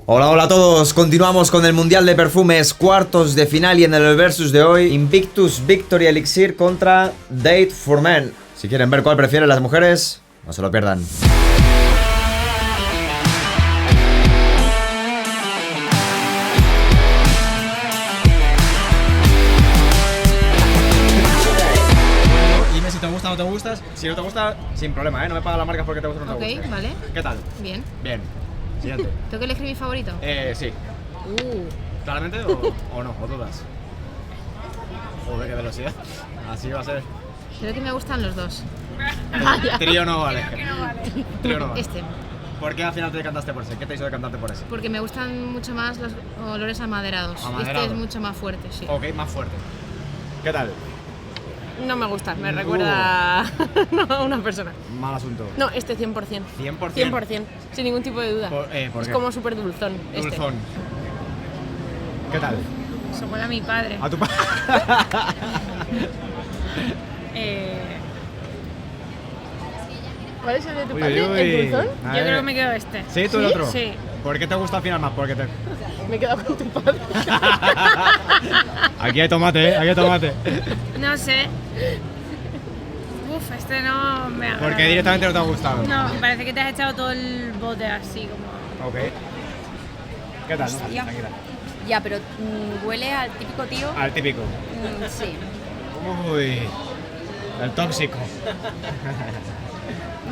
Hola, hola a todos, continuamos con el Mundial de Perfumes, cuartos de final y en el versus de hoy, Invictus Victory Elixir contra Date for Men. Si quieren ver cuál prefieren las mujeres, no se lo pierdan. Dime si te gusta o no te gustas. Si no te gusta, sin problema, no me pagan las marcas porque te gusta o no te gusta. Ok, vale. ¿Qué tal? Bien. Bien. Siguiente. ¿Tengo que elegir mi favorito? Sí. ¿Claramente o no? ¿O dudas? Joder, qué velocidad. Así va a ser. Creo que me gustan los dos. Trío no vale. Trío no vale. Este. ¿Por qué al final te decantaste por ese? ¿Qué te hizo decantarte por ese? Porque me gustan mucho más los olores amaderados. Amaderados. Este es mucho más fuerte, sí. Ok, más fuerte. ¿Qué tal? No me gusta, me recuerda a una persona. Mal asunto. No, este 100%. 100%. 100%, sin ningún tipo de duda. ¿Por Es qué? como súper dulzón. Dulzón. ¿Qué tal? Se huele a mi padre. A tu padre. ¿Cuál es el de tu Uy, padre? uy, ¿El uy. dulzón? A Yo ver. creo que me quedo este. ¿Sí? ¿Tú el ¿Sí? otro? Sí. ¿Por qué te gusta al final más? Porque te... Me he quedado con tu padre. Aquí hay tomate, Aquí hay tomate. No sé. Uf, este no me agrada. Porque directamente no te ha gustado. No, parece que te has echado todo el bote así como... Ok. ¿Qué tal? Hostia. Tranquila. Ya, pero huele al típico tío. Al típico. Sí. Uy. El tóxico.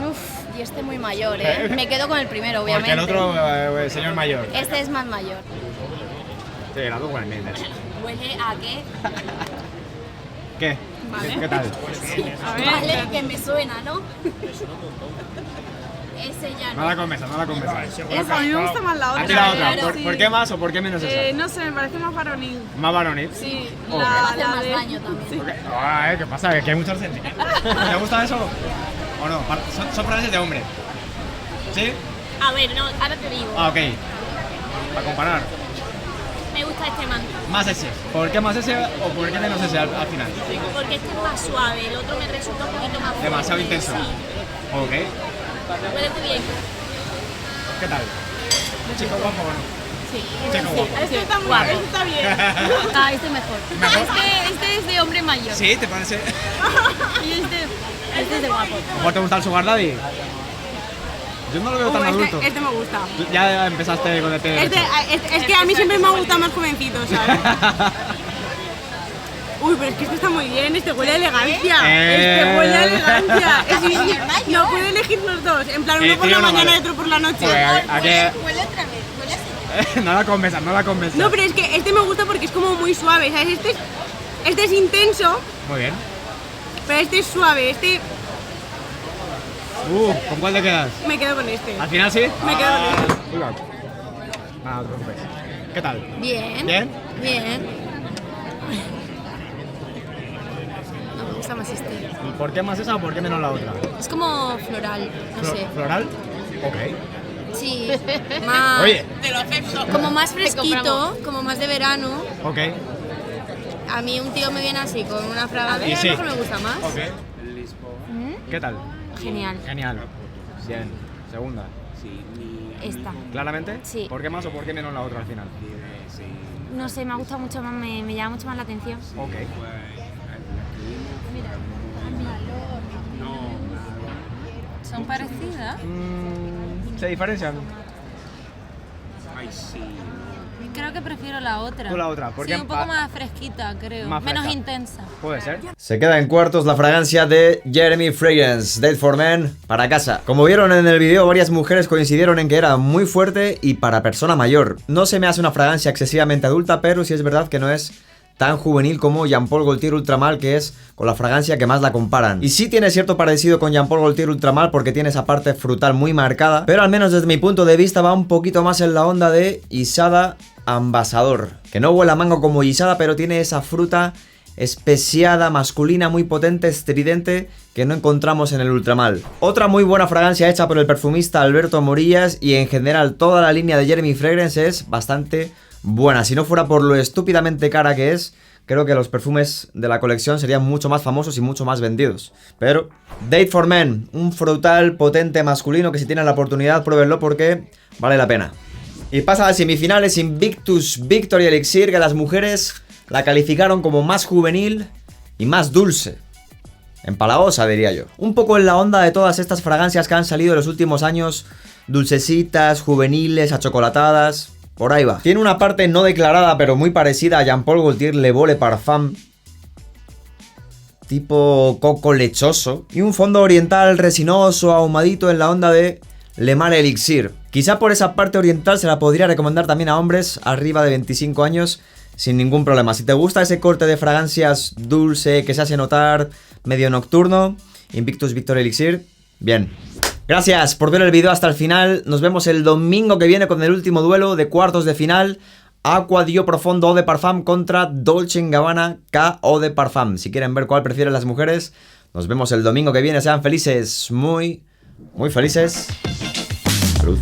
Uf, y este muy mayor, ¿eh? Me quedo con el primero, obviamente. Porque el otro, el señor mayor. Este es más mayor. Sí, las dos huelen bien. Huele a qué. ¿Qué? ¿Qué tal? Vale, que me suena, ¿no? Ese ya no. Nada con mesa, nada con mesa. Esa, a mí me gusta más la otra. ¿A ti la otra? Claro, ¿Por qué más o por qué menos esa? No sé, me parece más varonil. ¿Más varonil? Sí, Ok. Me va a hacer la más de... daño también. Ok. ¿Qué pasa? Que hay muchos sentimientos. ¿Te gusta eso? ¿O no? Son frases de hombre. ¿Sí? A ver, no, ahora te digo. Ah, ok. Para comparar. Me gusta este man. Más ese. ¿Por qué más ese o por qué menos ese al final? Porque este es más suave, el otro me resulta un poquito más fuerte. Demasiado intenso. Sí, Ok. huele muy bien. ¿Qué tal? ¿Chico guapo o no? Sí. Chico guapo. Este está muy Guapo. bien, este está bien. Ah, este mejor. Este es de hombre mayor. ¿Sí? ¿Te parece? Y Este es de guapo. ¿Mejor te gusta el Sugar Daddy? Yo no lo veo tan adulto. Este me gusta. Ya empezaste con el té. Es que a mí siempre me ha gustado más jovencito, ¿sabes? Uy, pero es que este está muy bien, este huele a elegancia. Este huele a elegancia. No puedo elegir los dos. En plan, uno por tío, la no mañana vale. y otro por la noche. Joder, ¿a qué? Huele otra vez, huele así. No la convenza, no la convenza. No, pero es que este me gusta porque es como muy suave, ¿sabes? Este es intenso, Muy bien. pero este es suave. Este ¿Con cuál te quedas? me quedo con este. ¿Al final sí? Me quedo con este. Cuidado. Nada, no te preocupes. ¿Qué tal? Bien. ¿Bien? Bien. No, me gusta más este. ¿Y por qué más esa o por qué menos la otra? Es como floral, no sé. ¿Floral? Ok. Sí. Más. Oye. Como más fresquito, como más de verano. Ok. A mí un tío me viene así, con una Y fragancia, sí. a lo mejor me gusta más. Ok. ¿Qué tal? Genial. Genial. Bien. Segunda. Esta. ¿Claramente? Sí. ¿Por qué más o por qué menos la otra al final? No sé, me ha gustado mucho más, me llama mucho más la atención. Ok. ¿Son parecidas? ¿Se diferencian? Creo que prefiero la otra. Tú la otra, porque Sí, un poco más fresquita, creo. más Menos fresca. intensa. Puede ser. Se queda en cuartos la fragancia de Jeremy Fragrance, Date for Men, para casa. Como vieron en el vídeo, varias mujeres coincidieron en que era muy fuerte y para persona mayor. No se me hace una fragancia excesivamente adulta, pero sí es verdad que no es tan juvenil como Jean Paul Gaultier Ultramal, que es con la fragancia que más la comparan. Y sí tiene cierto parecido con Jean Paul Gaultier Ultramal porque tiene esa parte frutal muy marcada, pero al menos desde mi punto de vista va un poquito más en la onda de Isada Ambassador, que no huele a mango como Isada, pero tiene esa fruta especiada, masculina, muy potente, estridente, que no encontramos en el Ultramal. Otra muy buena fragancia hecha por el perfumista Alberto Morillas, y en general toda la línea de Jeremy Fragrance es bastante buena. Si no fuera por lo estúpidamente cara que es, creo que los perfumes de la colección serían mucho más famosos y mucho más vendidos. Pero Date for Men, un frutal potente masculino que si tienen la oportunidad pruébenlo porque vale la pena. Y pasa a semifinales Invictus Victory Elixir, que las mujeres la calificaron como más juvenil y más dulce. Empalagosa, diría yo. Un poco en la onda de todas estas fragancias que han salido en los últimos años. Dulcecitas, juveniles, achocolatadas. Por ahí va. Tiene una parte no declarada, pero muy parecida a Jean Paul Gaultier Le Beau Le Parfum. Tipo coco lechoso. Y un fondo oriental resinoso, ahumadito en la onda de Le Mal Elixir. Quizá por esa parte oriental se la podría recomendar también a hombres arriba de 25 años sin ningún problema. Si te gusta ese corte de fragancias dulce que se hace notar, medio nocturno, Invictus Victory Elixir, bien. Gracias por ver el vídeo hasta el final. Nos vemos el domingo que viene con el último duelo de cuartos de final. Aqua Dio Profondo Eau de Parfum contra Dolce & Gabbana K Eau de Parfum. Si quieren ver cuál prefieren las mujeres, nos vemos el domingo que viene. Sean felices, muy felices. Salud.